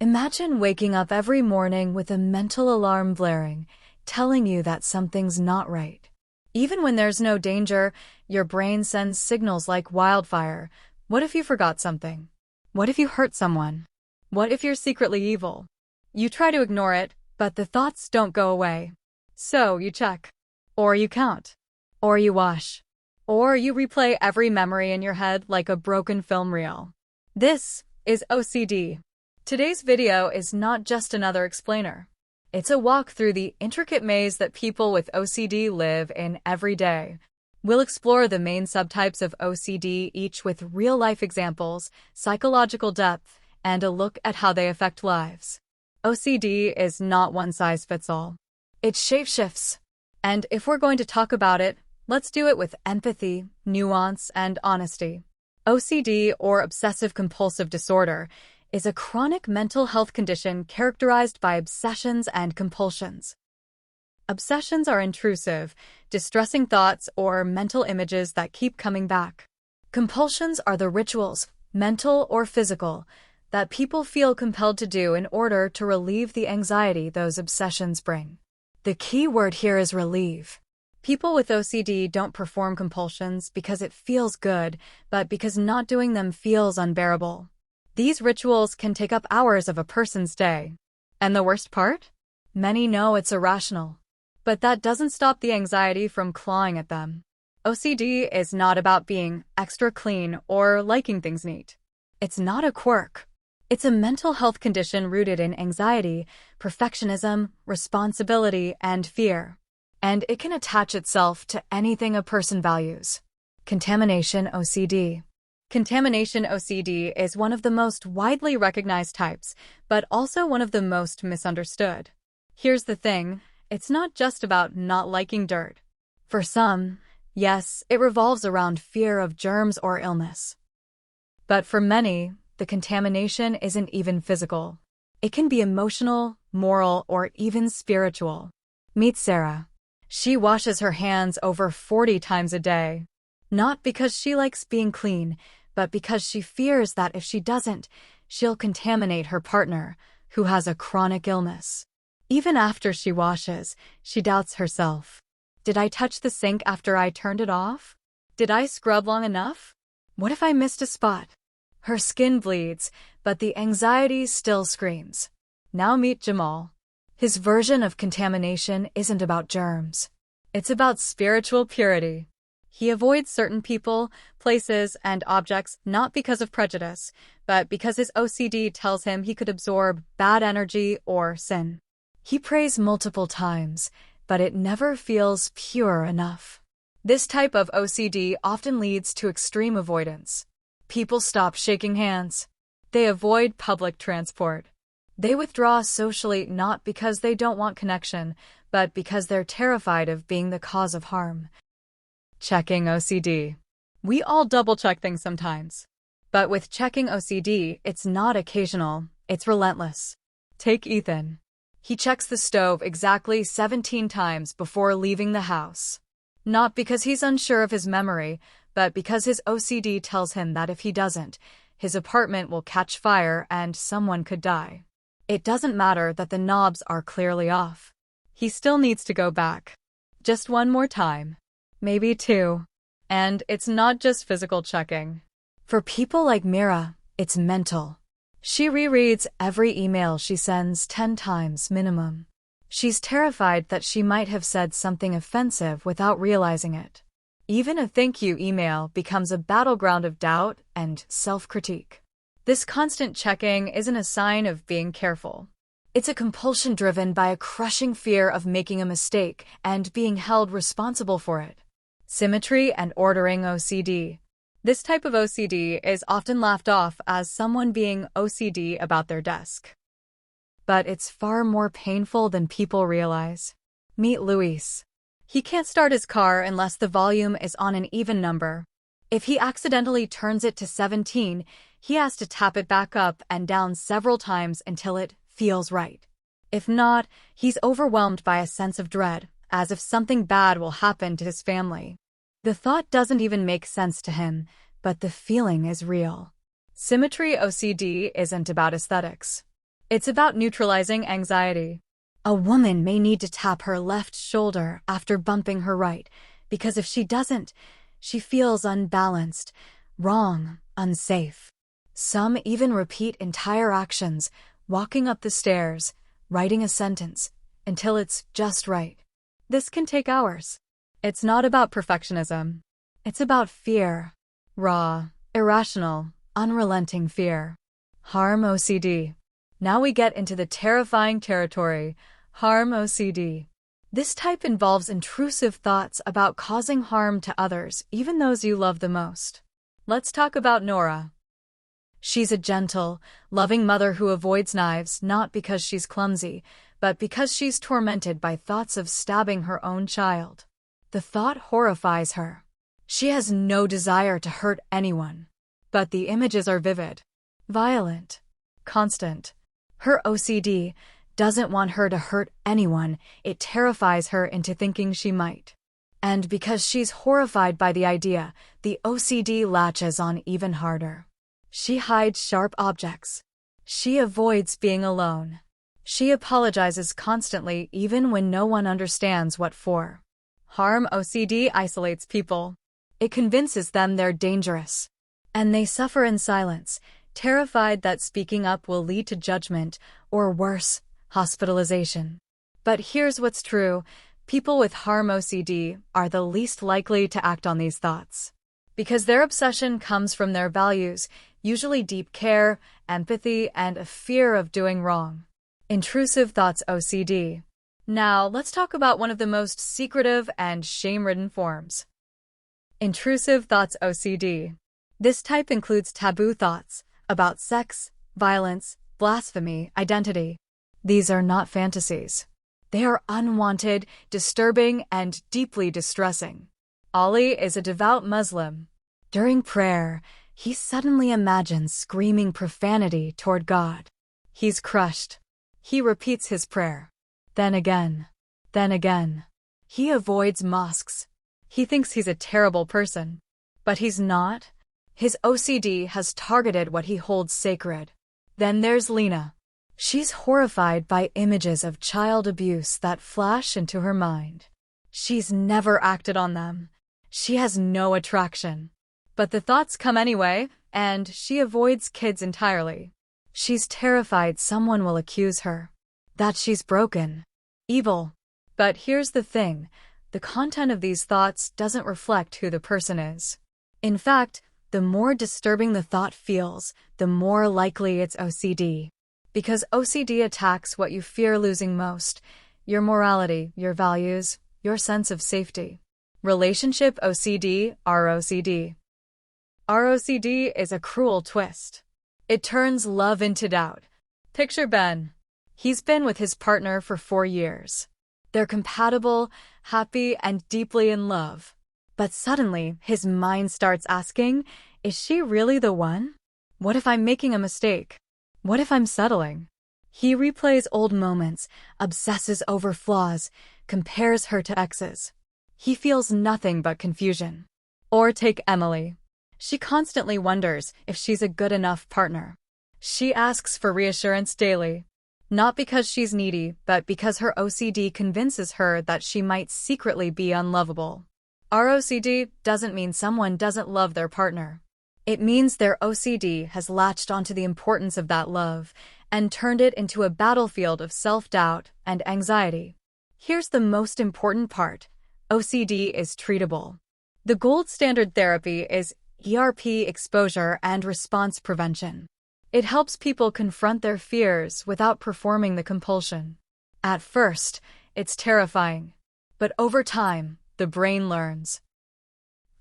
Imagine waking up every morning with a mental alarm blaring, telling you that something's not right. Even when there's no danger, your brain sends signals like wildfire. What if you forgot something? What if you hurt someone? What if you're secretly evil? You try to ignore it, but the thoughts don't go away. So you check. Or you count. Or you wash. Or you replay every memory in your head like a broken film reel. This is OCD. Today's video is not just another explainer. It's a walk through the intricate maze that people with OCD live in every day. We'll explore the main subtypes of OCD, each with real-life examples, psychological depth, and a look at how they affect lives. OCD is not one size fits all. It shapeshifts. And if we're going to talk about it, let's do it with empathy, nuance, and honesty. OCD, or Obsessive-Compulsive Disorder, is a chronic mental health condition characterized by obsessions and compulsions. Obsessions are intrusive, distressing thoughts or mental images that keep coming back. Compulsions are the rituals, mental or physical, that people feel compelled to do in order to relieve the anxiety those obsessions bring. The key word here is relieve. People with OCD don't perform compulsions because it feels good, but because not doing them feels unbearable. These rituals can take up hours of a person's day. And the worst part? Many know it's irrational. But that doesn't stop the anxiety from clawing at them. OCD is not about being extra clean or liking things neat. It's not a quirk. It's a mental health condition rooted in anxiety, perfectionism, responsibility, and fear. And it can attach itself to anything a person values. Contamination OCD. Contamination OCD is one of the most widely recognized types, but also one of the most misunderstood. Here's the thing, it's not just about not liking dirt. For some, yes, it revolves around fear of germs or illness. But for many, the contamination isn't even physical. It can be emotional, moral, or even spiritual. Meet Sarah. She washes her hands over 40 times a day. Not because she likes being clean, but because she fears that if she doesn't, she'll contaminate her partner, who has a chronic illness. Even after she washes, she doubts herself. Did I touch the sink after I turned it off? Did I scrub long enough? What if I missed a spot? Her skin bleeds, but the anxiety still screams. Now meet Jamal. His version of contamination isn't about germs. It's about spiritual purity. He avoids certain people, places, and objects not because of prejudice, but because his OCD tells him he could absorb bad energy or sin. He prays multiple times, but it never feels pure enough. This type of OCD often leads to extreme avoidance. People stop shaking hands. They avoid public transport. They withdraw socially not because they don't want connection, but because they're terrified of being the cause of harm. Checking OCD. We all double-check things sometimes. But with checking OCD, it's not occasional, it's relentless. Take Ethan. He checks the stove exactly 17 times before leaving the house. Not because he's unsure of his memory, but because his OCD tells him that if he doesn't, his apartment will catch fire and someone could die. It doesn't matter that the knobs are clearly off. He still needs to go back. Just one more time. Maybe two. And it's not just physical checking. For people like Mira, it's mental. She rereads every email she sends 10 times minimum. She's terrified that she might have said something offensive without realizing it. Even a thank you email becomes a battleground of doubt and self-critique. This constant checking isn't a sign of being careful. It's a compulsion driven by a crushing fear of making a mistake and being held responsible for it. Symmetry and ordering OCD. This type of OCD is often laughed off as someone being OCD about their desk. But it's far more painful than people realize. Meet Luis. He can't start his car unless the volume is on an even number. If he accidentally turns it to 17, he has to tap it back up and down several times until it feels right. If not, he's overwhelmed by a sense of dread, as if something bad will happen to his family. The thought doesn't even make sense to him, but the feeling is real. Symmetry OCD isn't about aesthetics. It's about neutralizing anxiety. A woman may need to tap her left shoulder after bumping her right, because if she doesn't, she feels unbalanced, wrong, unsafe. Some even repeat entire actions, walking up the stairs, writing a sentence, until it's just right. This can take hours. It's not about perfectionism. It's about fear. Raw, irrational, unrelenting fear. Harm OCD. Now we get into the terrifying territory, harm OCD. This type involves intrusive thoughts about causing harm to others, even those you love the most. Let's talk about Nora. She's a gentle, loving mother who avoids knives not because she's clumsy, but because she's tormented by thoughts of stabbing her own child. The thought horrifies her. She has no desire to hurt anyone. But the images are vivid, violent, constant. Her OCD doesn't want her to hurt anyone, it terrifies her into thinking she might. And because she's horrified by the idea, the OCD latches on even harder. She hides sharp objects. She avoids being alone. She apologizes constantly even when no one understands what for. Harm OCD isolates people. It convinces them they're dangerous. And they suffer in silence, terrified that speaking up will lead to judgment, or worse, hospitalization. But here's what's true. People with harm OCD are the least likely to act on these thoughts. Because their obsession comes from their values, usually deep care, empathy, and a fear of doing wrong. Intrusive thoughts OCD. Now, let's talk about one of the most secretive and shame-ridden forms. Intrusive thoughts OCD. This type includes taboo thoughts about sex, violence, blasphemy, identity. These are not fantasies. They are unwanted, disturbing, and deeply distressing. Ali is a devout Muslim. During prayer, he suddenly imagines screaming profanity toward God. He's crushed. He repeats his prayer. Then again. Then again. He avoids mosques. He thinks he's a terrible person. But he's not. His OCD has targeted what he holds sacred. Then there's Lena. She's horrified by images of child abuse that flash into her mind. She's never acted on them. She has no attraction. But the thoughts come anyway, and she avoids kids entirely. She's terrified someone will accuse her. That she's broken. Evil. But here's the thing. The content of these thoughts doesn't reflect who the person is. In fact, the more disturbing the thought feels, the more likely it's OCD. Because OCD attacks what you fear losing most: your morality, your values, your sense of safety. Relationship OCD, ROCD. ROCD is a cruel twist. It turns love into doubt. Picture Ben. He's been with his partner for 4 years. They're compatible, happy, and deeply in love. But suddenly, his mind starts asking, is she really the one? What if I'm making a mistake? What if I'm settling? He replays old moments, obsesses over flaws, compares her to exes. He feels nothing but confusion. Or take Emily. She constantly wonders if she's a good enough partner. She asks for reassurance daily. Not because she's needy, but because her OCD convinces her that she might secretly be unlovable. ROCD doesn't mean someone doesn't love their partner. It means their OCD has latched onto the importance of that love and turned it into a battlefield of self-doubt and anxiety. Here's the most important part. OCD is treatable. The gold standard therapy is ERP, exposure and response prevention. It helps people confront their fears without performing the compulsion. At first, it's terrifying. But over time, the brain learns.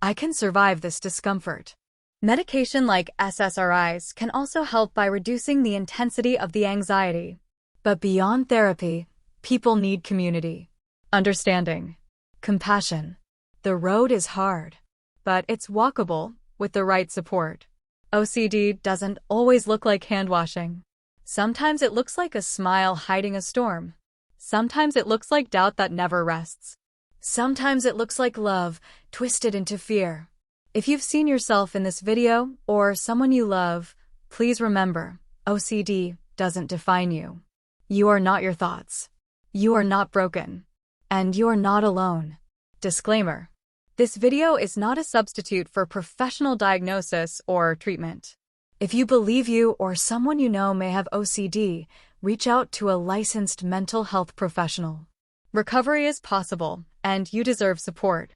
I can survive this discomfort. Medication like SSRIs can also help by reducing the intensity of the anxiety. But beyond therapy, people need community, understanding, compassion. The road is hard, but it's walkable with the right support. OCD doesn't always look like hand-washing. Sometimes it looks like a smile hiding a storm. Sometimes it looks like doubt that never rests. Sometimes it looks like love twisted into fear. If you've seen yourself in this video or someone you love, please remember, OCD doesn't define you. You are not your thoughts. You are not broken. And you are not alone. Disclaimer: this video is not a substitute for professional diagnosis or treatment. If you believe you or someone you know may have OCD, reach out to a licensed mental health professional. Recovery is possible, and you deserve support.